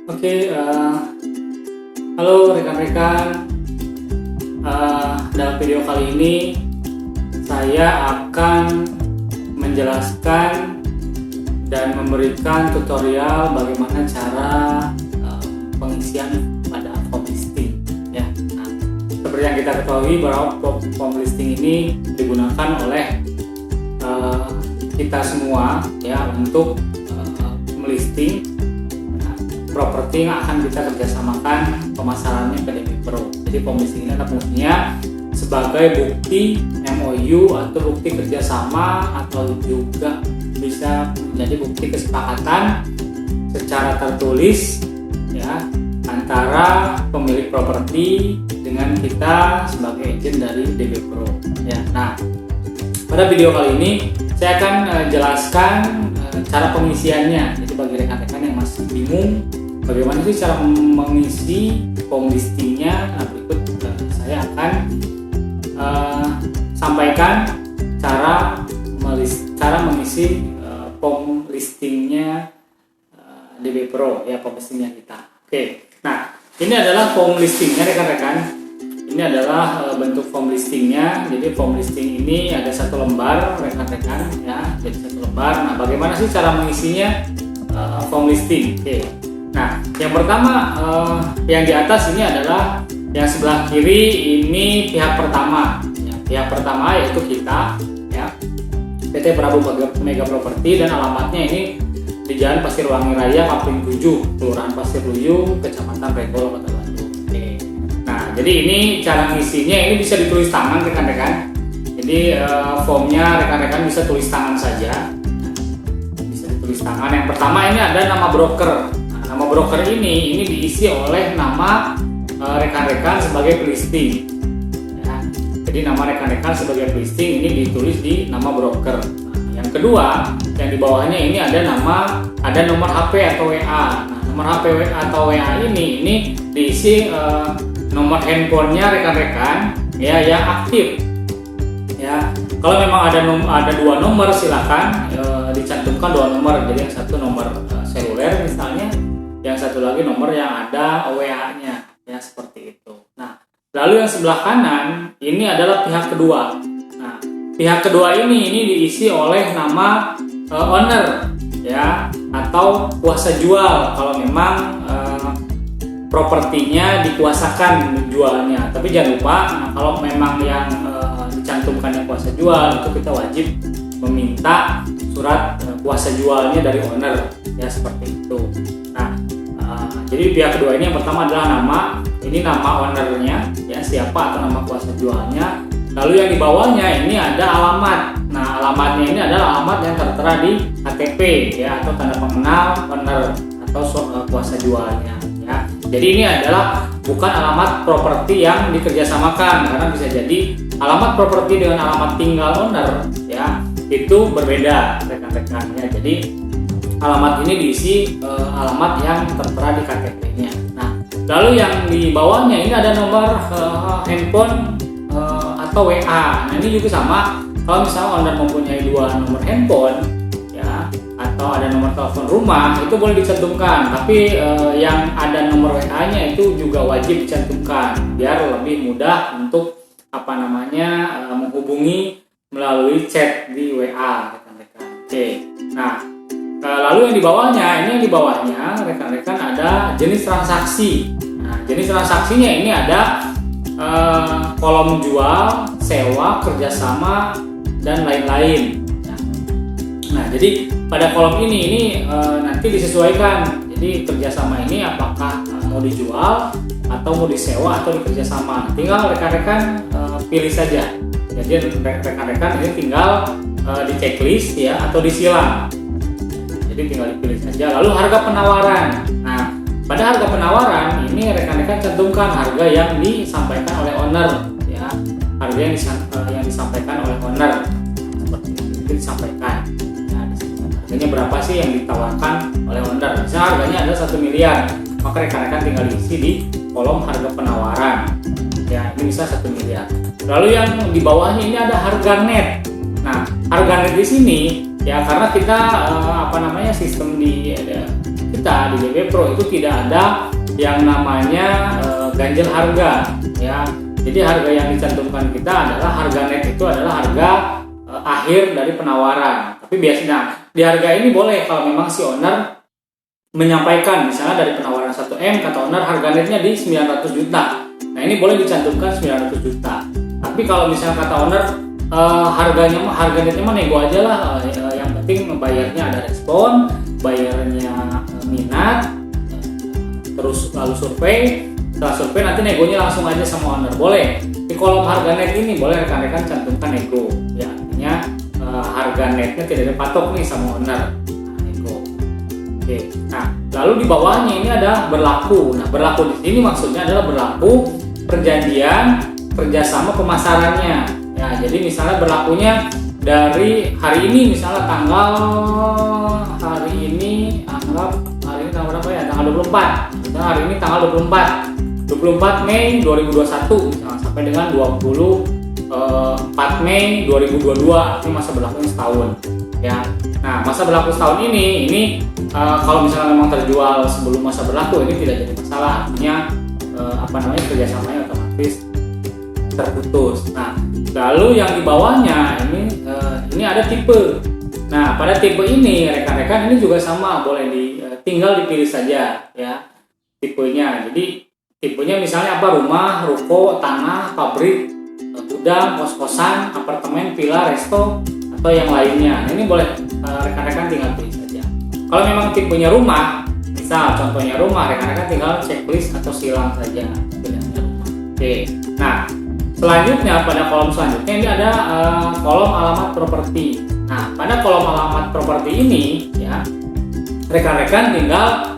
Oke, halo rekan-rekan. Dalam video kali ini saya akan menjelaskan dan memberikan tutorial bagaimana cara pengisian pada form listing. Ya, nah, seperti yang kita ketahui bahwa form listing ini digunakan oleh kita semua ya untuk melisting properti yang akan kita kerjasamakan pemasarannya ke DB Pro. Jadi form listing ini adalah fungsinya sebagai bukti MOU atau bukti kerjasama atau juga bisa menjadi bukti kesepakatan secara tertulis ya antara pemilik properti dengan kita sebagai agent dari DB Pro. Ya, nah pada video kali ini saya akan jelaskan cara pengisiannya. Jadi bagi rekan-rekan yang masih bingung bagaimana sih cara mengisi form listingnya, nah berikut saya akan sampaikan cara mengisi form listingnya DB Pro ya, form listingnya kita. Oke, nah ini adalah form listingnya rekan-rekan. Ini adalah bentuk form listingnya. Jadi form listing ini ada satu lembar rekan-rekan ya, jadi satu lembar. Nah bagaimana sih cara mengisinya form listing? Oke. Nah, yang pertama yang di atas ini adalah yang sebelah kiri ini pihak pertama. Ya, pihak pertama yaitu kita, ya, PT Prabu Mega Property dan alamatnya ini di Jalan Pasirwangi Raya, Kapling 7, Kelurahan Pasir Luyu, Kecamatan Regol, Kota Bandung. Oke. Nah, jadi ini cara ngisinya ini bisa ditulis tangan rekan-rekan. Jadi formnya rekan-rekan bisa tulis tangan saja. Bisa ditulis tangan. Yang pertama ini ada nama broker. Nama broker ini diisi oleh nama rekan-rekan sebagai pelisting. Ya, jadi nama rekan-rekan sebagai pelisting ini ditulis di nama broker. Nah, yang kedua, yang di bawahnya ini ada nomor HP atau WA. Nah, nomor HP atau WA ini diisi nomor handphonenya rekan-rekan ya yang aktif. Ya, kalau memang ada dua nomor silakan dicantumkan dua nomor. Jadi yang satu nomor seluler misalnya, yang satu lagi nomor yang ada WA-nya ya, seperti itu. Nah, lalu yang sebelah kanan ini adalah pihak kedua. Nah, pihak kedua ini diisi oleh nama owner ya atau kuasa jual kalau memang propertinya dikuasakan jualnya. Tapi jangan lupa, nah, kalau memang yang dicantumkan yang kuasa jual itu kita wajib meminta surat kuasa jualnya dari owner ya, seperti itu. Nah, jadi pihak kedua ini yang pertama adalah nama ownernya ya, siapa atau nama kuasa jualnya. Lalu yang di bawahnya ini ada alamat. Nah, alamatnya ini adalah alamat yang tertera di KTP ya atau tanda pengenal owner atau kuasa jualnya ya. Jadi ini adalah bukan alamat properti yang dikerjasamakan, karena bisa jadi alamat properti dengan alamat tinggal owner ya itu berbeda rekan-rekan ya. Jadi alamat ini diisi alamat yang tertera di KTP-nya. Nah, lalu yang di bawahnya ini ada nomor handphone atau WA. Nah, ini juga sama. Kalau misalnya owner mempunyai dua nomor handphone, ya, atau ada nomor telepon rumah, itu boleh dicantumkan. Tapi yang ada nomor WA-nya itu juga wajib dicantumkan, biar lebih mudah untuk menghubungi melalui chat di WA, rekan-rekan. Oke. Nah, lalu yang di bawahnya rekan-rekan ada jenis transaksi. Nah, jenis transaksinya ini ada kolom jual, sewa, kerjasama, dan lain-lain. Nah, jadi pada kolom ini nanti disesuaikan. Jadi kerjasama ini apakah mau dijual atau mau disewa atau dikerjasama. Tinggal rekan-rekan pilih saja. Jadi rekan-rekan ini tinggal di checklist ya atau disilang. Jadi tinggal dipilih saja. Lalu harga penawaran. Nah, pada harga penawaran ini rekan-rekan cantumkan harga yang disampaikan oleh owner ya. Harga yang disampaikan oleh owner seperti itu disampaikan. Ya, harganya berapa sih yang ditawarkan oleh owner? Misalnya harganya ada 1 miliar, maka rekan-rekan tinggal diisi di kolom harga penawaran. Ya, ini bisa 1 miliar. Lalu yang di bawahnya ini ada harga net. Nah, harga net di sini ya karena kita sistem di kita di DB Pro itu tidak ada yang namanya ganjil harga ya. Jadi harga yang dicantumkan kita adalah harga net, itu adalah harga akhir dari penawaran. Tapi biasanya di harga ini boleh kalau memang si owner menyampaikan misalnya dari penawaran 1M, kata owner harga netnya di 900 juta. Nah ini boleh dicantumkan 900 juta. Tapi kalau misalnya kata owner harga netnya mah nego aja lah, yang penting bayarnya ada respon, bayarnya minat, terus lalu survei. Setelah survei nanti negonya langsung aja sama owner, boleh. Di kolom harga net ini boleh rekan-rekan cantumkan nego, ya artinya harga netnya tidak dipatok nih sama owner. Nego. Oke. Nah, lalu di bawahnya ini ada berlaku. Nah, berlaku di sini maksudnya adalah berlaku perjanjian kerjasama pemasarannya. Ya, jadi misalnya berlakunya dari hari ini, misalnya hari ini tanggal berapa ya? Tanggal 24. Misalnya hari ini tanggal 24 Mei 2021 misalnya, sampai dengan 24 Mei 2022, itu masa berlakunya setahun ya. Nah, masa berlaku setahun ini kalau misalnya memang terjual sebelum masa berlaku, ini tidak jadi masalah, artinya kerjasamanya otomatis terputus. Nah, lalu yang di bawahnya ini ada tipe. Nah, pada tipe ini rekan-rekan ini juga sama, boleh tinggal dipilih saja ya tipenya. Jadi tipenya misalnya apa? Rumah, ruko, tanah, pabrik, gudang, kos-kosan, apartemen, villa, resto, atau yang lainnya. Nah, ini boleh rekan-rekan tinggal pilih saja. Kalau memang tipenya rumah, misal contohnya rumah, rekan-rekan tinggal checklist atau silang saja pilihannya rumah. Oke. Nah, selanjutnya pada kolom selanjutnya ini ada kolom alamat properti. Nah, pada kolom alamat properti ini ya rekan-rekan tinggal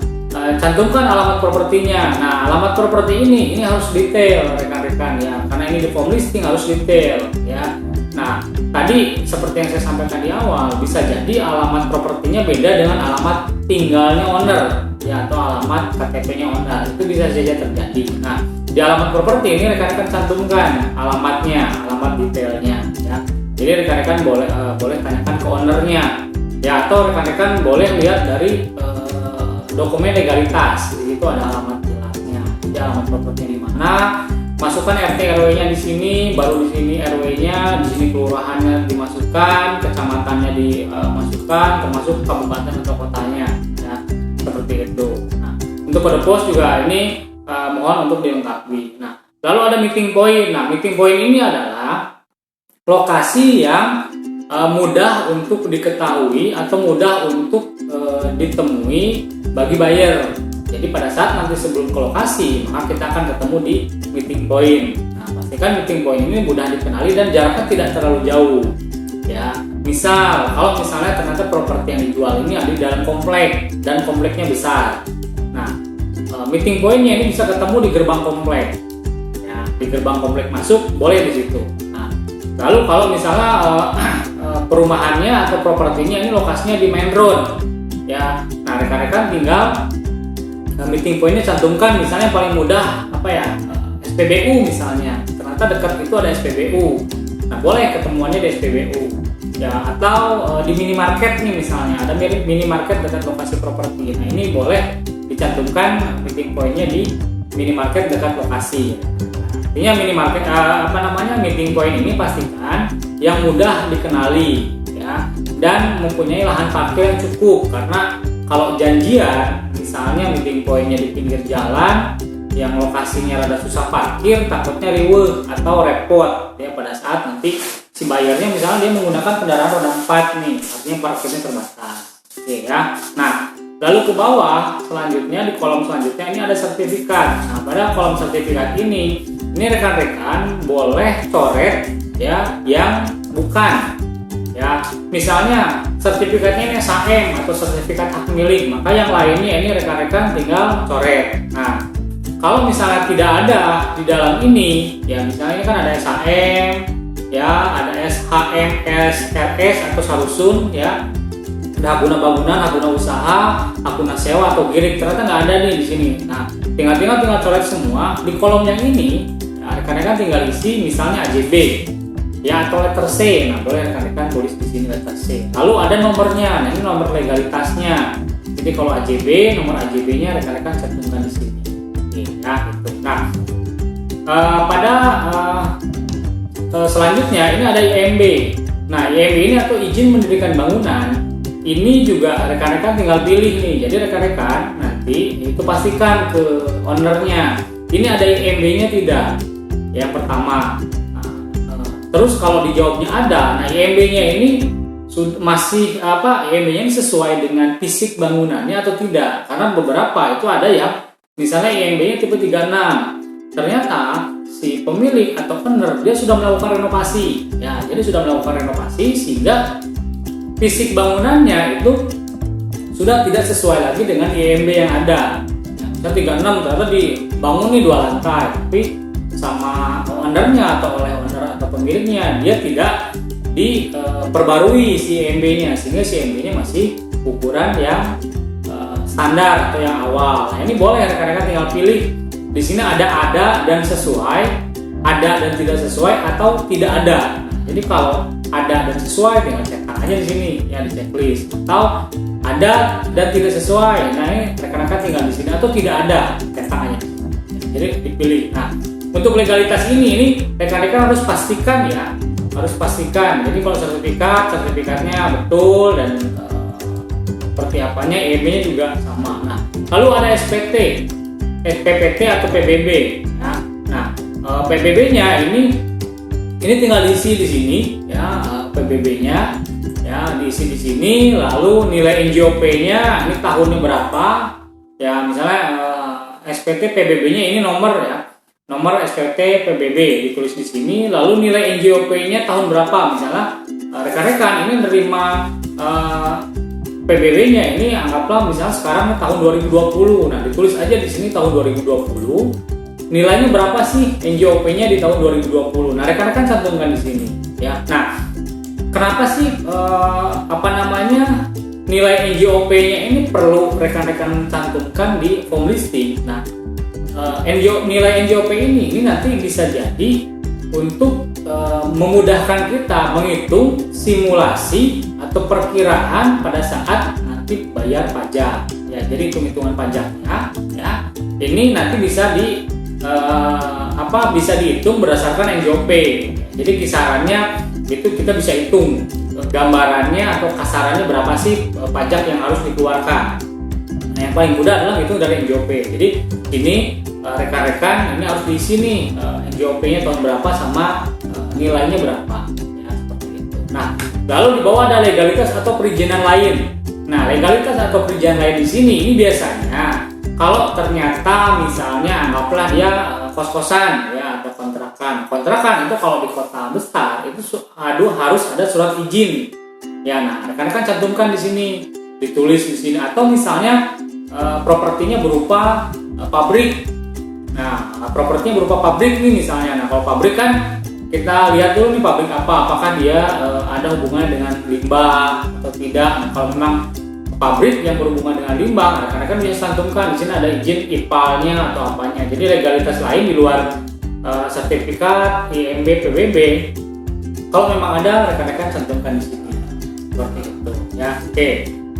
cantumkan alamat propertinya. Nah, alamat properti ini harus detail rekan-rekan ya, karena ini di form listing harus detail ya. Nah, tadi seperti yang saya sampaikan di awal, bisa jadi alamat propertinya beda dengan alamat tinggalnya owner ya, atau alamat KTP-nya owner, itu bisa saja terjadi. Nah, di alamat properti ini rekan-rekan cantumkan alamatnya, alamat detailnya ya. Jadi rekan-rekan boleh tanyakan ke ownernya ya, atau rekan-rekan boleh lihat dari dokumen legalitas. Di situ ada alamat jelasnya. Jadi alamat propertinya di mana, masukkan RT RW-nya di sini, baru di sini RW-nya, di sini kelurahannya dimasukkan, kecamatannya dimasukkan, termasuk kabupaten atau kotanya ya. Seperti itu. Nah, untuk kode pos juga ini mohon untuk dilengkapi. Nah, lalu ada meeting point. Nah, meeting point ini adalah lokasi yang mudah untuk diketahui atau mudah untuk ditemui bagi buyer. Jadi pada saat nanti sebelum ke lokasi, maka kita akan ketemu di meeting point. Nah, pastikan meeting point ini mudah dikenali dan jaraknya tidak terlalu jauh. Ya, misal kalau misalnya ternyata properti yang dijual ini ada di dalam komplek dan kompleknya besar. Nah, meeting pointnya ini bisa ketemu di gerbang komplek. Ya, di gerbang komplek masuk boleh di situ. Nah, lalu kalau misalnya perumahannya atau propertinya ini lokasinya di main road. Ya, nah rekan-rekan tinggal meeting pointnya cantumkan, misalnya paling mudah SPBU misalnya, ternyata dekat itu ada SPBU. Nah, boleh ketemuannya di SPBU ya, atau di minimarket nih misalnya, ada minimarket dekat lokasi properti. Nah, ini boleh dicantumkan meeting pointnya di minimarket dekat lokasi. Artinya minimarket meeting point ini pastikan yang mudah dikenali ya, dan mempunyai lahan parkir yang cukup, karena kalau janjian misalnya meeting pointnya di pinggir jalan yang lokasinya rada susah parkir, takutnya riweuh atau repot ya pada saat nanti si bayarnya misalnya dia menggunakan kendaraan roda 4 nih, artinya parkirnya terbatas. Oke ya. Nah, lalu ke bawah selanjutnya, di kolom selanjutnya ini ada sertifikat. Nah, pada kolom sertifikat ini rekan-rekan boleh coret ya yang bukan. Ya, misalnya sertifikatnya ini SHM atau sertifikat hak milik, maka yang lainnya ini rekan-rekan tinggal coret. Nah, kalau misalnya tidak ada di dalam ini, ya misalnya ini kan ada SHM, ya ada SHM, SRS atau Sarusun, ya ada hakuna bangunan, hakuna usaha, hakuna sewa atau giring, ternyata nggak ada nih di sini. Nah, tinggal coret semua di kolom yang ini. Nah, rekan-rekan tinggal isi misalnya AJB. Ya, atau letter C. Nah, boleh rekan-rekan tulis di sini letter C. Lalu ada nomornya. Nah, ini nomor legalitasnya. Jadi Jadi kalau AJB, nomor AJB-nya rekan-rekan cantumkan di sini. Nah, itu. Nah, pada selanjutnya ini ada IMB. Nah, IMB ini atau izin mendirikan bangunan. Ini juga rekan-rekan tinggal pilih nih. Jadi rekan-rekan nanti itu pastikan ke ownernya. Ini ada IMB-nya tidak? Yang pertama. Terus kalau dijawabnya ada, nah IMB-nya ini masih IMB-nya ini sesuai dengan fisik bangunannya atau tidak? Karena beberapa itu ada yang misalnya IMB-nya tipe 36. Ternyata si pemilik atau owner dia sudah melakukan renovasi. Ya, jadi sudah melakukan renovasi sehingga fisik bangunannya itu sudah tidak sesuai lagi dengan IMB yang ada. Ya, 36 ternyata dibangun nih 2 lantai, tapi sama ownernya atau oleh owner atau pemiliknya dia tidak diperbarui si IMB-nya, sehingga si IMB-nya masih ukuran yang standar atau yang awal. Nah, ini boleh rekan-rekan tinggal pilih. Di sini ada dan sesuai, ada dan tidak sesuai, atau tidak ada. Jadi kalau ada dan sesuai tinggal cetak aja di sini ya di checklist, atau ada dan tidak sesuai. Nah, ini rekan-rekan tinggal di sini, atau tidak ada cetak aja. Jadi dipilih. Nah, untuk legalitas ini rekan-rekan harus pastikan ya, harus pastikan. Jadi kalau sertifikatnya betul dan seperti apanya, IMB-nya juga sama. Nah, lalu ada SPT, PPT atau PBB. Nah, PBB-nya ini tinggal diisi di sini ya, PBB-nya ya diisi di sini. Lalu nilai NJOP-nya ini tahunnya berapa? Ya misalnya SPT PBB-nya ini nomor ya, nomor SPT PBB ditulis di sini. Lalu nilai NJOP-nya tahun berapa? Misalnya rekan-rekan ini menerima PBB-nya ini anggaplah misalnya sekarang tahun 2020. Nah, ditulis aja di sini tahun 2020. Nilainya berapa sih NJOP-nya di tahun 2020? Nah, rekan-rekan cantumkan di sini ya. Nah, kenapa sih nilai NJOP-nya ini perlu rekan-rekan cantumkan di form listing? Nah, nilai NJOP ini nanti bisa jadi untuk memudahkan kita menghitung simulasi atau perkiraan pada saat nanti bayar pajak ya. Jadi hitung-hitungan pajaknya ya ini nanti bisa bisa dihitung berdasarkan NJOP. Jadi kisarannya itu kita bisa hitung gambarannya atau kasarannya berapa sih pajak yang harus dikeluarkan. Nah, yang paling mudah adalah itu dari NJOP. Jadi ini rekan-rekan ini harus diisi nih NJOP-nya tahun berapa sama nilainya berapa ya, seperti itu. Nah, lalu di bawah ada legalitas atau perizinan lain. Nah, legalitas atau perizinan lain di sini ini biasanya kalau ternyata misalnya anggaplah dia kos-kosan ya atau kontrakan. Kontrakan itu kalau di kota besar itu harus ada surat izin. Ya, nah rekan-rekan cantumkan di sini, ditulis di sini. Atau misalnya propertinya berupa pabrik. Nah, propertinya berupa pabrik nih misalnya. Nah, kalau pabrik kan kita lihat dulu nih pabrik apa, apakah dia ada hubungannya dengan limbah atau tidak. Nah, kalau memang pabrik yang berhubungan dengan limbah, rekan-rekan bisa cantumkan di sini ada izin IPAL-nya atau apanya. Jadi legalitas lain di luar sertifikat IMB PBB, kalau memang ada rekan-rekan cantumkan di sini. Seperti itu ya. Oke.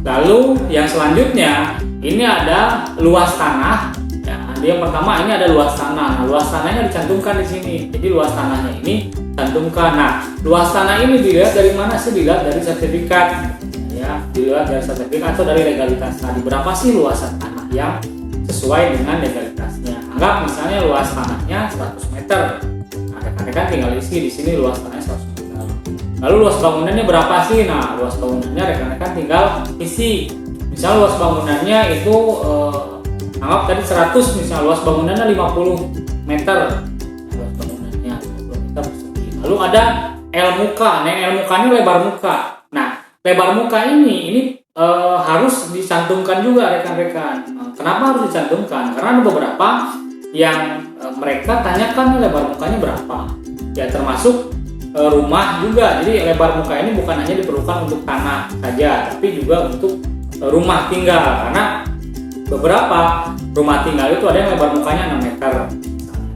Lalu yang selanjutnya ini ada luas tanah. Ya, yang pertama ini ada luas tanah. Nah, luas tanahnya dicantumkan di sini. Jadi luas tanahnya ini cantumkan. Nah, luas tanah ini dilihat dari mana sih? Dilihat dari sertifikat. Ya, dilihat dari sertifikat atau dari legalitas tadi. Berapa sih luasan tanah yang sesuai dengan legalitasnya? Anggap misalnya luas tanahnya 100 meter. Nah, rekan-rekan tinggal isi di sini luas tanahnya 100 meter. Lalu luas bangunannya berapa sih? Nah, luas bangunannya rekan-rekan tinggal isi. Misal luas bangunannya itu anggap tadi 100, misalnya luas bangunannya 50 meter. Luas bangunannya 50 meter persegi. Lalu ada L muka. Nah, L muka ini lebar muka. Nah, lebar muka ini harus dicantumkan juga rekan-rekan. Kenapa harus dicantumkan? Karena ada beberapa yang mereka tanyakan lebar mukanya berapa. Ya, termasuk rumah juga. Jadi lebar muka ini bukan hanya diperlukan untuk tanah saja, tapi juga untuk rumah tinggal. Karena beberapa rumah tinggal itu ada yang lebar mukanya 6 meter.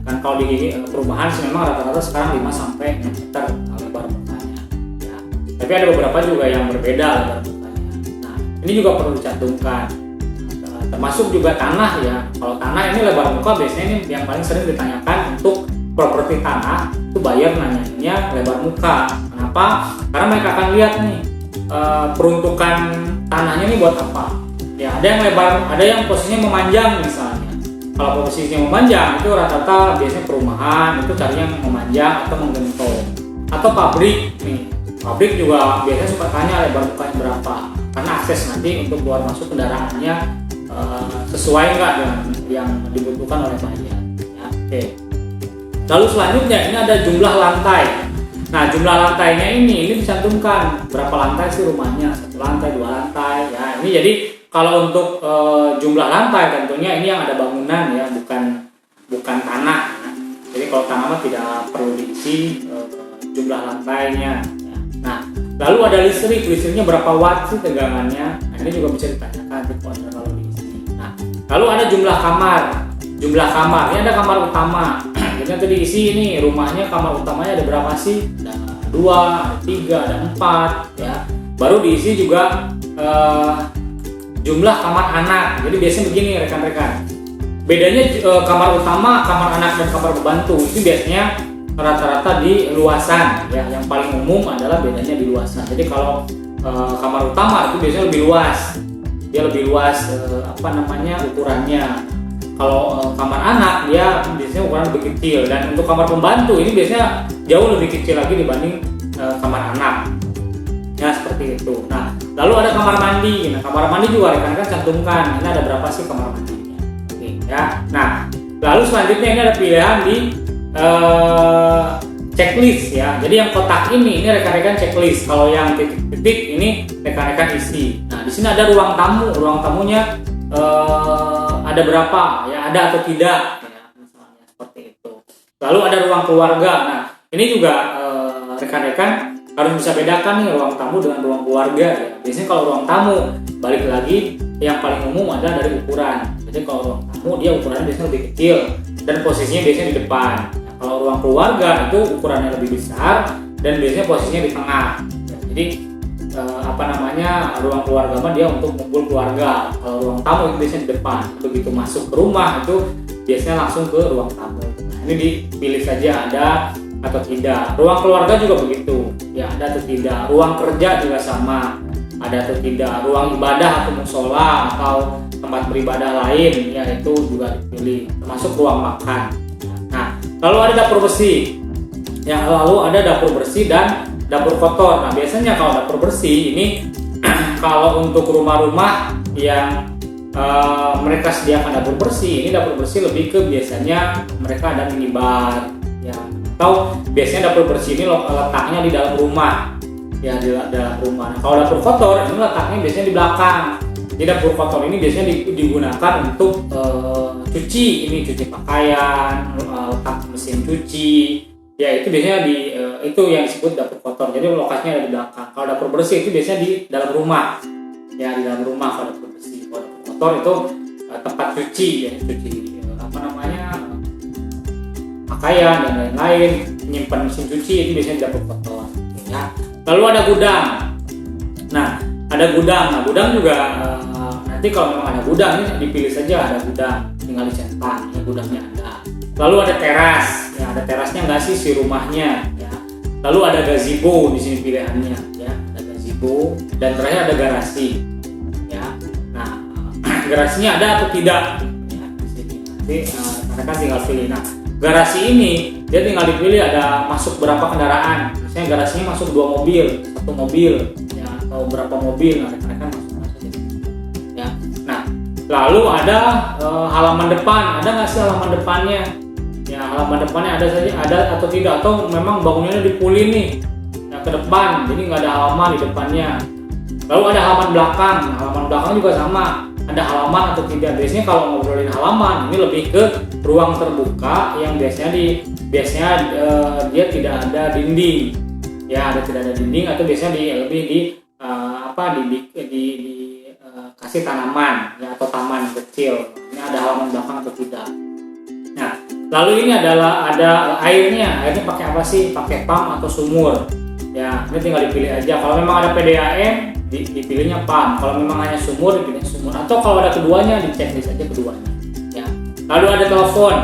Kan kalau di perumahan sih memang rata-rata sekarang 5 sampai 6 meter lebar mukanya. Ya. Tapi ada beberapa juga yang berbeda lebar mukanya. Nah, ini juga perlu dicantumkan. termasuk juga tanah ya. Kalau tanah ini lebar muka biasanya ini yang paling sering ditanyakan untuk properti tanah, itu buyer nanyanya lebar muka. Kenapa? Karena mereka akan lihat nih peruntukan tanahnya ini buat apa. Ya, ada yang lebar, ada yang posisinya memanjang misalnya. Kalau posisinya memanjang itu rata-rata biasanya perumahan itu carinya memanjang atau menggentong. Atau pabrik nih. Pabrik juga biasanya suka tanya lebar mukanya berapa. Karena akses nanti untuk keluar masuk kendaraannya sesuai nggak dengan yang dibutuhkan oleh buyer. Ya, oke. Lalu selanjutnya ini ada jumlah lantai. Nah, jumlah lantainya ini dicantumkan berapa lantai sih rumahnya, 1 lantai, 2 lantai. Ya, ini jadi kalau untuk jumlah lantai tentunya ini yang ada bangunan ya, bukan tanah. Jadi kalau tanah mah tidak perlu diisi jumlah lantainya. Ya. Nah, lalu ada listriknya berapa watt sih tegangannya. Nah, ini juga bisa ditanyakan kalau diisi. Nah, lalu ada jumlah kamar. Jumlah kamar, ini ada kamar utama. Jadi nanti diisi ini rumahnya kamar utamanya ada berapa sih? Ada 2, ada 3, ada 4 ya. Baru diisi juga jumlah kamar anak. Jadi biasanya begini rekan-rekan. Bedanya kamar utama, kamar anak dan kamar pembantu itu biasanya rata-rata di luasan ya. Yang paling umum adalah bedanya di luasan. Jadi kalau kamar utama itu biasanya lebih luas. Dia lebih luas ukurannya. Kalau kamar anak dia biasanya ukuran lebih kecil, dan untuk kamar pembantu ini biasanya jauh lebih kecil lagi dibanding kamar anak. Ya seperti itu. Nah, lalu ada kamar mandi. Nah, kamar mandi juga rekan-rekan cantumkan. Ini ada berapa sih kamar mandinya? Oke, ya. Nah, lalu selanjutnya ini ada pilihan di checklist ya. Jadi yang kotak ini rekan-rekan checklist. Kalau yang titik-titik ini rekan-rekan isi. Nah, di sini ada ruang tamu. Ruang tamunya ada berapa ya, ada atau tidak ya, misalnya seperti itu. Lalu ada ruang keluarga. Nah, ini juga rekan-rekan harus bisa bedakan nih ruang tamu dengan ruang keluarga ya. Biasanya kalau ruang tamu balik lagi yang paling umum adalah dari ukuran. Jadi kalau ruang tamu dia ukurannya biasanya lebih kecil dan posisinya biasanya di depan. Nah, kalau ruang keluarga itu ukurannya lebih besar dan biasanya posisinya di tengah ya. Jadi ruang keluarga mah dia untuk kumpul keluarga. Kalau ruang tamu itu biasanya di depan. Begitu masuk ke rumah itu biasanya langsung ke ruang tamu. Nah, ini dipilih saja ada atau tidak. Ruang keluarga juga begitu. Ya, ada atau tidak. Ruang kerja juga sama. Ada atau tidak. Ruang ibadah atau musola atau tempat beribadah lain ya itu juga dipilih. Termasuk ruang makan. Nah, lalu ada dapur bersih. Ya, lalu ada dapur bersih dan dapur kotor. Nah, biasanya kalau dapur bersih ini kalau untuk rumah-rumah yang mereka sediakan dapur bersih, ini dapur bersih lebih ke biasanya mereka ada minibar ya, atau biasanya dapur bersih ini letaknya di dalam rumah ya, di dalam rumah. Nah, kalau dapur kotor ini letaknya biasanya di belakang. Jadi dapur kotor ini biasanya digunakan untuk cuci pakaian, letak mesin cuci. Ya, itu biasanya itu yang disebut dapur kotor. Jadi lokasinya ada di belakang. Kalau dapur bersih itu biasanya di dalam rumah. Ya, di dalam rumah kalau dapur bersih. Kalau dapur kotor itu tempat cuci ya, cuci pakaian dan lain-lain, menyimpan mesin cuci itu biasanya di dapur kotor. Ya. Lalu ada gudang. Nah, ada gudang. Nah, gudang juga nanti kalau memang ada gudang ini dipilih saja ada gudang, tinggal dicetak ya gudangnya ada. Lalu ada teras, ya ada terasnya nggak sih si rumahnya, ya. Lalu ada gazebo di sini pilihannya, ya ada gazebo dan terakhir ada garasi, ya. Nah, garasinya ada atau tidak, ya di sini. Nanti mereka tinggal pilih. Nah, garasi ini dia tinggal dipilih ada masuk berapa kendaraan. Misalnya garasinya masuk 2 mobil, 1 mobil, ya atau berapa mobil, nah mereka masuk aja. Ya. Nah, lalu ada halaman depan, ada nggak sih halaman depannya? Ya, halaman depannya ada atau tidak, atau memang bangunannya dipulih nih ya, ke depan, jadi nggak ada halaman di depannya. Lalu ada halaman belakang. Nah, halaman belakang juga sama, ada halaman atau tidak. Biasanya kalau ngobrolin halaman ini lebih ke ruang terbuka yang biasanya dia tidak ada dinding, ya tidak ada dinding, atau biasanya kasih tanaman ya atau taman kecil. Ini ada halaman belakang atau tidak. Nah, lalu ini adalah ada airnya pakai apa sih? Pakai pump atau sumur. Ya, ini tinggal dipilih aja. Kalau memang ada PDAM, dipilihnya pump. Kalau memang hanya sumur, dipilih sumur. Atau kalau ada keduanya, diceklis aja keduanya. Ya. Lalu ada telepon.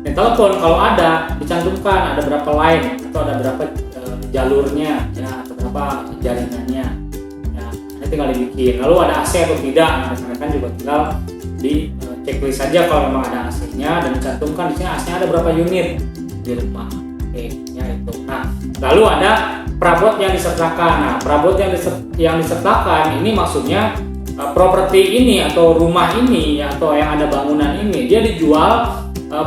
Nah, telepon kalau ada dicantumkan ada berapa line atau ada berapa jalurnya, ya, atau berapa jaringannya. Ya, nanti tinggal dibikin. Lalu ada AC atau tidak, nah rekan-rekan juga tinggal di checklist saja kalau memang ada AC-nya dan dicantumkan di sini AC-nya ada berapa unit di rumah. Oke, ya itu. Nah, lalu ada perabot yang disertakan. Nah, perabot yang disertakan ini maksudnya properti ini atau rumah ini atau yang ada bangunan ini dia dijual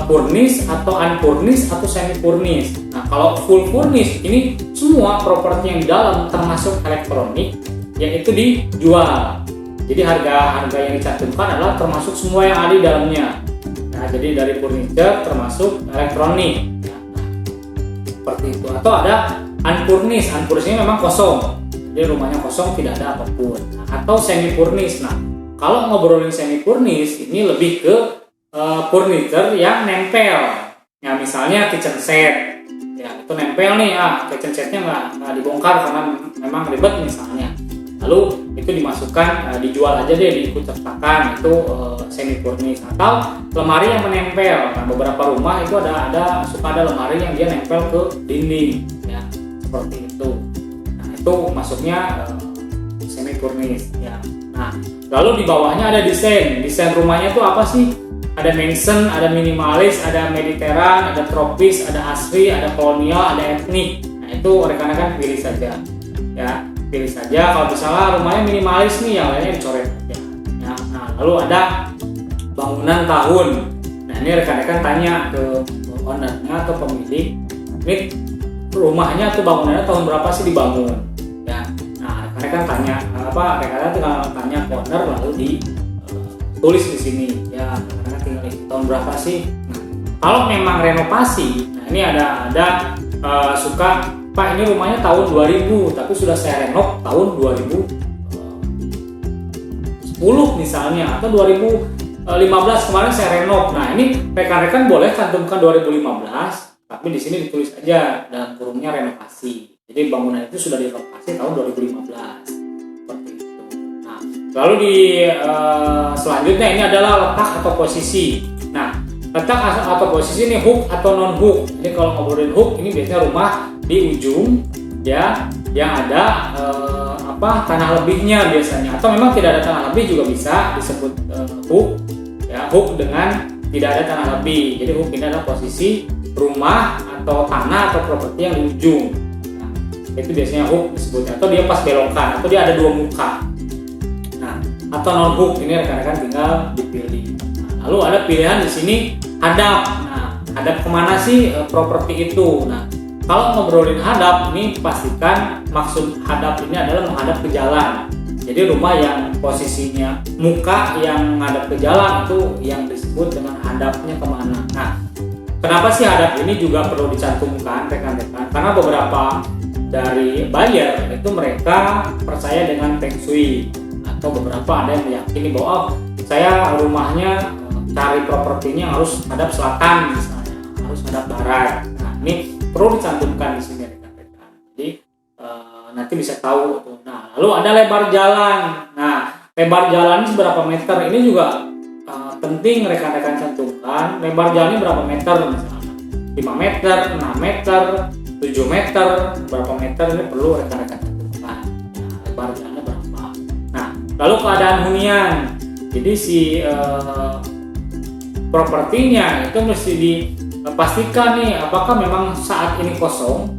furnish atau unfurnished atau semi furnished. Nah, kalau full furnished ini semua properti yang di dalam termasuk elektronik yaitu dijual. Jadi harga yang dicantumkan adalah termasuk semua yang ada di dalamnya. Nah, jadi dari furniture termasuk elektronik. Nah, seperti itu. Atau ada unfurnished. Unfurnished ini memang kosong. Jadi rumahnya kosong, tidak ada apapun. Nah, atau semi furnished. Nah, kalau ngobrolin semi furnished ini lebih ke furniture yang nempel. Ya, misalnya kitchen set. Ya, itu nempel nih. Kitchen setnya nggak dibongkar karena memang ribet misalnya. Lalu itu dimasukkan, dijual aja deh, diikut sertakan itu semi furnished. Atau lemari yang menempel. Nah, beberapa rumah itu suka ada lemari yang dia nempel ke dinding, ya seperti itu. Nah, itu masuknya semi furnished, ya. Nah, lalu di bawahnya ada desain. Desain rumahnya itu apa sih? Ada mansion, ada minimalis, ada mediterranean, ada tropis, ada asri, ada kolonial, ada etnik. Nah, itu rekan-rekan pilih saja, ya. Pilih saja. Kalau misalnya rumahnya minimalis nih, yang lainnya dicoret aja. Ya, nah, lalu ada bangunan tahun. Nah, ini rekan-rekan tanya ke ownernya atau pemilik, ini rumahnya atau bangunannya tahun berapa sih dibangun? Ya, nah rekan-rekan tanya rekan-rekan tinggal tanya ke owner lalu tulis di sini. Ya, rekan-rekan tinggal tahun berapa sih? Nah, kalau memang renovasi, nah ini ada suka Pak ini rumahnya tahun 2000 tapi sudah saya renov tahun 2010 misalnya atau 2015 kemarin saya renov. Nah, ini rekan-rekan boleh cantumkan 2015 tapi di sini ditulis aja dalam kurungnya renovasi. Jadi bangunan itu sudah direnovasi tahun 2015 seperti itu. Nah, lalu di selanjutnya ini adalah letak atau posisi. Nah, letak atau posisi ini hook atau non hook. Jadi kalau ngobrolin hook ini biasanya rumah di ujung, ya, yang ada tanah lebihnya biasanya, atau memang tidak ada tanah lebih juga bisa disebut hook, ya, hook dengan tidak ada tanah lebih. Jadi hook ini adalah posisi rumah atau tanah atau properti yang di ujung. Nah, itu biasanya hook disebutnya, atau dia pas belokan, atau dia ada dua muka. Nah, atau non hook ini rekan-rekan tinggal dipilih. Nah, lalu ada pilihan di sini hadap. Nah, hadap kemana sih properti itu? Nah, kalau ngobrolin hadap ini pastikan maksud hadap ini adalah menghadap ke jalan. Jadi rumah yang posisinya muka yang menghadap ke jalan itu yang disebut dengan hadapnya kemana. Nah, kenapa sih hadap ini juga perlu dicantumkan rekan-rekan? Karena beberapa dari buyer itu mereka percaya dengan Feng Shui, atau beberapa ada yang meyakini bahwa saya rumahnya cari propertinya harus hadap selatan misalnya, harus hadap barat. Nah, ini perlu dicantumkan di sini rekan-rekan. Jadi nanti bisa tahu. Nah, lalu ada lebar jalan. Nah, lebar jalan ini seberapa meter? Ini juga penting rekan-rekan cantumkan. Lebar jalan ini berapa meter misalnya? 5 meter, 6 meter, 7 meter, berapa meter ini perlu rekan-rekan cantumkan. Nah, lebar jalannya berapa? Nah, lalu keadaan hunian. Jadi si propertinya itu mesti dipastikan nih apakah memang saat ini kosong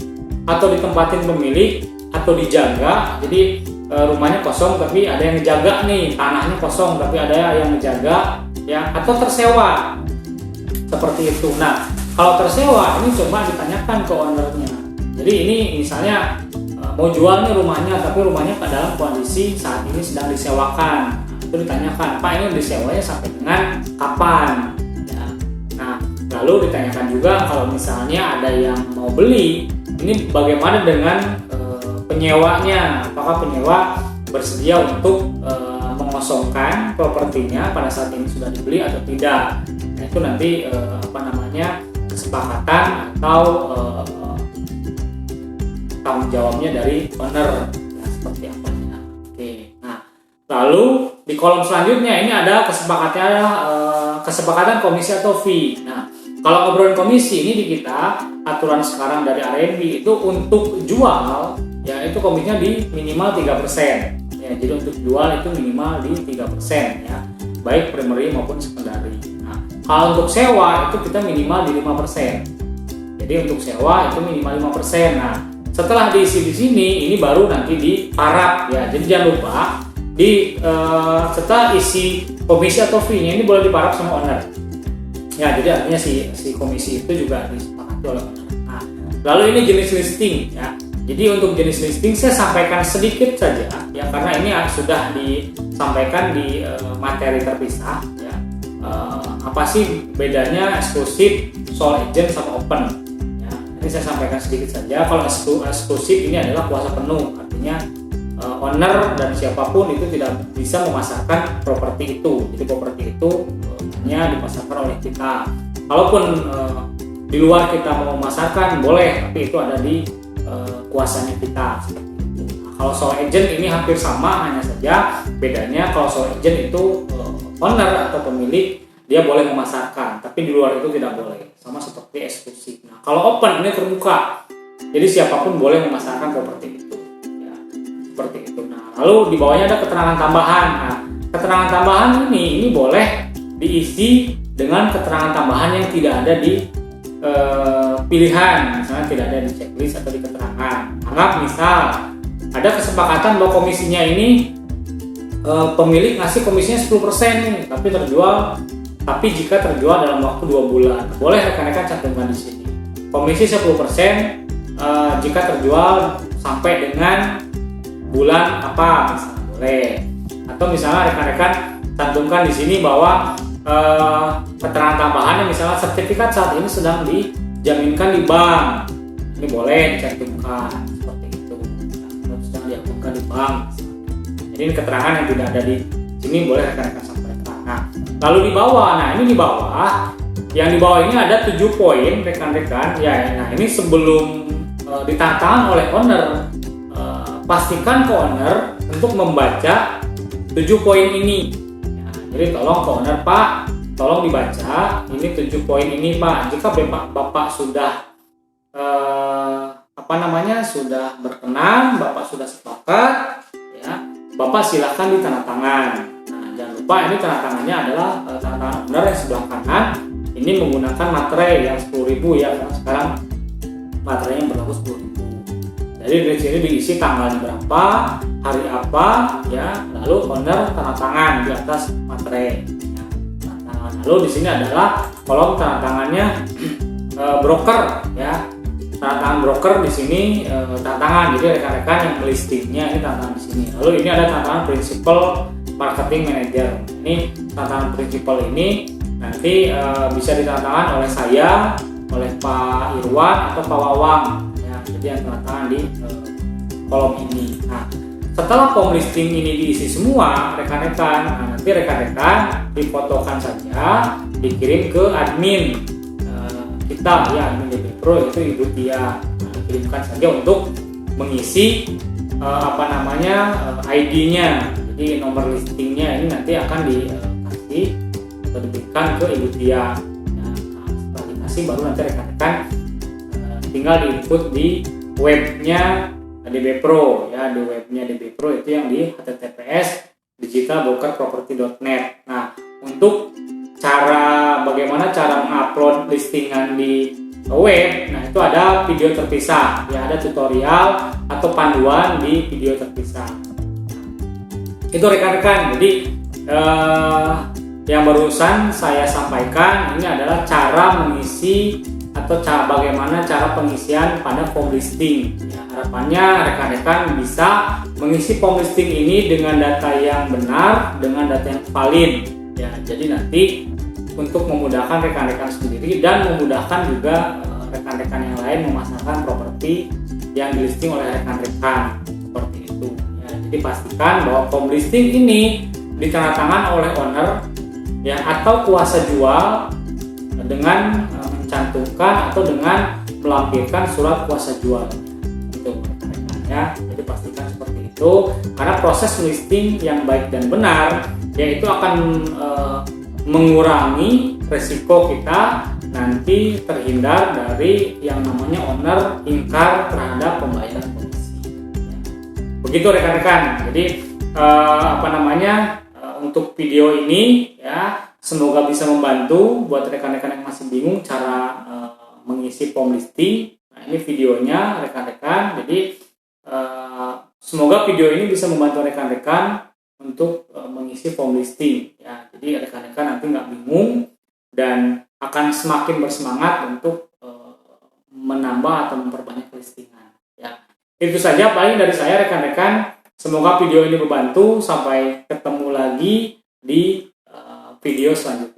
atau ditempatin pemilik atau dijaga. Jadi rumahnya kosong tapi ada yang ngejaga nih, tanahnya kosong tapi ada yang ngejaga, ya, atau tersewa seperti itu. Nah, kalau tersewa ini coba ditanyakan ke ownernya. Jadi ini misalnya mau jual nih rumahnya tapi rumahnya dalam kondisi saat ini sedang disewakan. Nah, itu ditanyakan, Pak ini disewanya sampai dengan kapan? Nah, lalu ditanyakan juga kalau misalnya ada yang mau beli, ini bagaimana dengan penyewanya? Apakah penyewa bersedia untuk mengosongkan propertinya pada saat ini sudah dibeli atau tidak? Nah, itu nanti kesepakatan atau tanggung jawabnya dari owner, ya, seperti apa? Oke. Lalu di kolom selanjutnya ini ada kesepakatan komisi atau fee. Nah, kalau ngobrolin komisi ini di kita aturan sekarang dari R&B itu untuk jual ya itu komisinya di minimal 3%. Ya, jadi untuk jual itu minimal di 3% ya. Baik primary maupun secondary. Nah, kalau untuk sewa itu kita minimal di 5%. Jadi untuk sewa itu minimal 5%. Nah, setelah diisi di sini ini baru nanti diparap ya. Jadi jangan lupa setelah isi komisi atau fee-nya ini boleh diparap sama owner. Ya, jadi artinya si komisi itu juga disepakati oleh owner. Nah, lalu ini jenis listing ya. Jadi untuk jenis listing saya sampaikan sedikit saja ya karena ini sudah disampaikan di materi terpisah ya. Apa sih bedanya eksklusif, sole agent sama open? Ya, ini saya sampaikan sedikit saja. Kalau eksklusif ini adalah kuasa penuh, artinya owner dan siapapun itu tidak bisa memasarkan properti itu. Jadi properti itu hanya dipasarkan oleh kita. Kalaupun di luar kita mau memasarkan boleh, tapi itu ada di kuasanya kita. Nah, kalau sole agent ini hampir sama, hanya saja bedanya kalau sole agent itu owner atau pemilik dia boleh memasarkan, tapi di luar itu tidak boleh. Sama seperti eksklusif. Nah, kalau open ini terbuka, jadi siapapun boleh memasarkan properti itu. Seperti itu. Nah, lalu di bawahnya ada keterangan tambahan. Nah, keterangan tambahan ini boleh diisi dengan keterangan tambahan yang tidak ada di pilihan, misalnya tidak ada di checklist atau di keterangan. Anggap misal ada kesepakatan bahwa komisinya ini pemilik ngasih komisinya 10% nih, tapi jika terjual dalam waktu 2 bulan, boleh rekan-rekan cantumkan di sini. Komisi 10% jika terjual sampai dengan bulan apa misalnya boleh, atau misalnya rekan-rekan cantumkan di sini bahwa keterangan tambahannya misalnya sertifikat saat ini sedang dijaminkan di bank, ini boleh dicantumkan seperti itu, sedang diakunkan di bank. Jadi ini keterangan yang tidak ada di sini boleh rekan-rekan sampaikan. Nah, lalu di bawah, yang di bawah ini ada 7 poin rekan-rekan ya. Nah, ini sebelum ditandatangan oleh owner, pastikan ke owner untuk membaca 7 poin ini. Ya, jadi tolong ke owner, Pak, tolong dibaca ini 7 poin ini, Pak. Jika Bapak sudah sudah berkenan, Bapak sudah sepakat, ya, Bapak silakan ditandatangan. Nah, jangan lupa ini tanda tangannya adalah tanda tangan owner yang sebelah kanan. Ini menggunakan materai yang 10.000 ya, karena sekarang materainya berlaku 10.000. Jadi di sini diisi tanggalnya berapa, hari apa, ya, lalu owner tanda tangan di atas materai. Ya, tanda tangan. Lalu di sini adalah kolom tanda tangannya broker, ya, tanda tangan broker di sini tanda tangan. Jadi rekan-rekan yang listingnya ini tanda tangan di sini. Lalu ini ada tanda tangan principal marketing manager. Ini tanda tangan principal ini nanti bisa ditandatangan oleh saya, oleh Pak Irwan atau Pak Wawang. Jadi yang tanda tangan di kolom ini. Nah, setelah form listing ini diisi semua rekan-rekan, nanti rekan-rekan difotokan saja, dikirim ke admin kita ya, admin DB Pro, yaitu Ibu Tia. Nah, kirimkan saja untuk mengisi ID-nya. Jadi nomor listingnya ini nanti akan dikasih atau diberikan ke Ibu Tia. Nah, setelah dikasih baru nanti rekan-rekan tinggal diinput di webnya DB Pro ya. Di webnya DB Pro itu yang di https digitalbrokerproperty.net. Nah, untuk bagaimana cara mengupload listingan di web, nah itu ada video terpisah ya, ada tutorial atau panduan di video terpisah. Itu rekan-rekan. Jadi yang barusan saya sampaikan ini adalah cara mengisi atau bagaimana cara pengisian pada form listing. Ya, harapannya rekan-rekan bisa mengisi form listing ini dengan data yang benar, dengan data yang valid. Ya, jadi nanti untuk memudahkan rekan-rekan sendiri dan memudahkan juga rekan-rekan yang lain memasarkan properti yang dilisting oleh rekan-rekan seperti itu. Ya, jadi pastikan bahwa form listing ini ditandatangan oleh owner ya atau kuasa jual dengan mencantumkan atau dengan melampirkan surat kuasa jual itu rekan-rekan ya. Jadi pastikan seperti itu. itu. Karena proses listing yang baik dan benar yaitu akan mengurangi resiko kita nanti terhindar dari yang namanya owner ingkar terhadap pembayaran komisi. Begitu rekan-rekan. Jadi untuk video ini ya semoga bisa membantu buat rekan-rekan yang masih bingung cara mengisi form listing. Nah, ini videonya rekan-rekan. Jadi semoga video ini bisa membantu rekan-rekan untuk mengisi form listing ya. Jadi rekan-rekan nanti nggak bingung dan akan semakin bersemangat untuk menambah atau memperbanyak listingan ya. Itu saja paling dari saya rekan-rekan. Semoga video ini membantu. Sampai ketemu lagi di video selanjutnya.